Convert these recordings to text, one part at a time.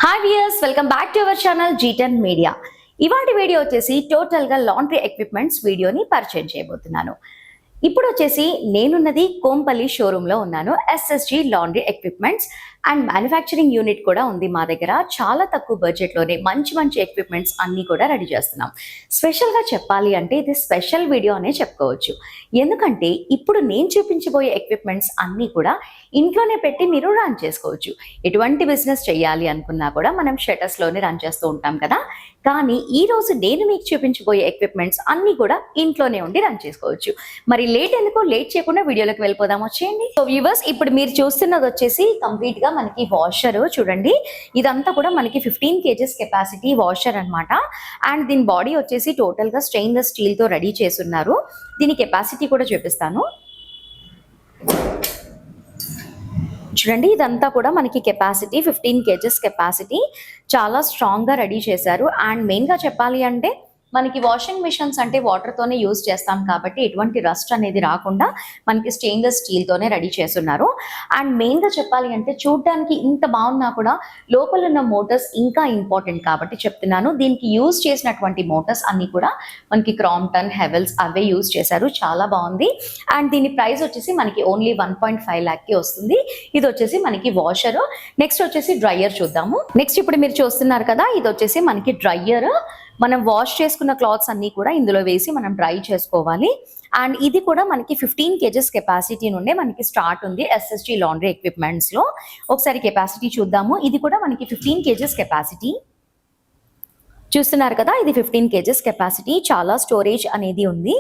Hi viewers, welcome back to our channel G10 media. ఇవాటి video వచ్చేసి టోటల్గా laundry equipments వీడియోని పరిచయం చేయబోతున్నాను. ఇప్పుడు వచ్చేసి నేనున్నది కోంపల్లి షోరూంలో ఉన్నాను. SSG laundry equipments and manufacturing unit కూడా ఉంది మా దగ్గర. చాలా తక్కువ బడ్జెట్లోనే మంచి మంచి ఎక్విప్మెంట్స్ అన్నీ కూడా రెడీ చేస్తున్నాం. స్పెషల్గా చెప్పాలి అంటే ఇది స్పెషల్ వీడియో అనే చెప్పుకోవచ్చు. ఎందుకంటే ఇప్పుడు నేను చూపించబోయే ఎక్విప్మెంట్స్ అన్నీ కూడా ఇంట్లోనే పెట్టి మీరు రన్ చేసుకోవచ్చు. ఎటువంటి బిజినెస్ చేయాలి అనుకున్నా కూడా మనం షటర్స్లోనే రన్ చేస్తూ ఉంటాం కదా. కానీ ఈ రోజు నేను మీకు చూపించబోయే ఎక్విప్మెంట్స్ అన్నీ కూడా ఇంట్లోనే ఉండి రన్ చేసుకోవచ్చు. మరి లేట్ చేయకుండా వీడియోలోకి వెళ్ళిపోదాం, వచ్చేయండి. సో వ్యూవర్స్, ఇప్పుడు మీరు చూస్తున్నది వచ్చేసి కంప్లీట్ గా మనకి వాషర్ చూడండి. ఇదంతా కూడా మనకి 15 kgs కెపాసిటీ వాషర్ అన్నమాట. అండ్ దీని బాడీ వచ్చేసి టోటల్ గా స్టెయిన్లెస్ స్టీల్ తో రెడీ చేసున్నారు. దీని కెపాసిటీ కూడా చూపిస్తాను. చూడండి, ఇదంతా కూడా మనకి కెపాసిటీ 15 kgs కెపాసిటీ. చాలా స్ట్రాంగ్ గా రెడీ చేశారు. అండ్ మెయిన్ గా చెప్పాలి అంటే మనకి వాషింగ్ మిషన్స్ అంటే వాటర్తోనే యూజ్ చేస్తాం కాబట్టి ఎటువంటి రస్ట్ అనేది రాకుండా మనకి స్టెయిన్లెస్ స్టీల్తోనే రెడీ చేస్తున్నారు. అండ్ మెయిన్గా చెప్పాలి అంటే చూడడానికి ఇంత బాగున్నా కూడా లోపల ఉన్న మోటార్స్ ఇంకా ఇంపార్టెంట్ కాబట్టి చెప్తున్నాను. దీనికి యూజ్ చేసినటువంటి మోటార్స్ అన్నీ కూడా మనకి క్రాంప్టన్, హెవెల్స్ అవే యూజ్ చేశారు. చాలా బాగుంది. అండ్ దీని ప్రైస్ వచ్చేసి మనకి ఓన్లీ 1.5 lakh వస్తుంది. ఇది వచ్చేసి మనకి వాషర్. నెక్స్ట్ వచ్చేసి డ్రయర్ చూద్దాము. నెక్స్ట్ ఇప్పుడు మీరు చూస్తున్నారు కదా, ఇది వచ్చేసి మనకి డ్రయర్. మనం వాష్ చేసుకున్న క్లాత్స్ అన్నీ కూడా ఇందులో వేసి మనం డ్రై చేసుకోవాలి. అండ్ ఇది కూడా మనకి 15 kgs కెపాసిటీ నుండే మనకి స్టార్ట్ ఉంది SSG లాండ్రీ ఎక్విప్మెంట్స్లో. ఒకసారి కెపాసిటీ చూద్దాము. ఇది కూడా మనకి 15 kgs కెపాసిటీ. చూస్తున్నారు కదా, ఇది 15 kgs కెపాసిటీ. చాలా స్టోరేజ్ అనేది ఉంది.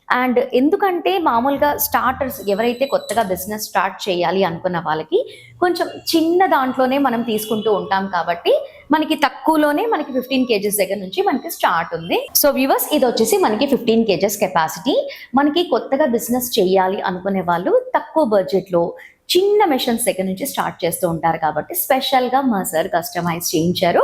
అండ్ ఎందుకంటే మామూలుగా స్టార్టర్స్ ఎవరైతే కొత్తగా బిజినెస్ స్టార్ట్ చేయాలి అనుకున్న వాళ్ళకి కొంచెం చిన్న దాంట్లోనే మనం తీసుకుంటూ ఉంటాం కాబట్టి మనకి తక్కువలోనే మనకి 15 kgs దగ్గర నుంచి మనకి స్టార్ట్ ఉంది. సో వ్యూవర్స్, ఇది వచ్చేసి మనకి 15 kgs కెపాసిటీ. మనకి కొత్తగా బిజినెస్ చేయాలి అనుకునే వాళ్ళు తక్కువ బడ్జెట్లో చిన్న మెషిన్స్ దగ్గర నుంచి స్టార్ట్ చేస్తూ ఉంటారు కాబట్టి స్పెషల్గా మా సార్ కస్టమైజ్ చేయించారు.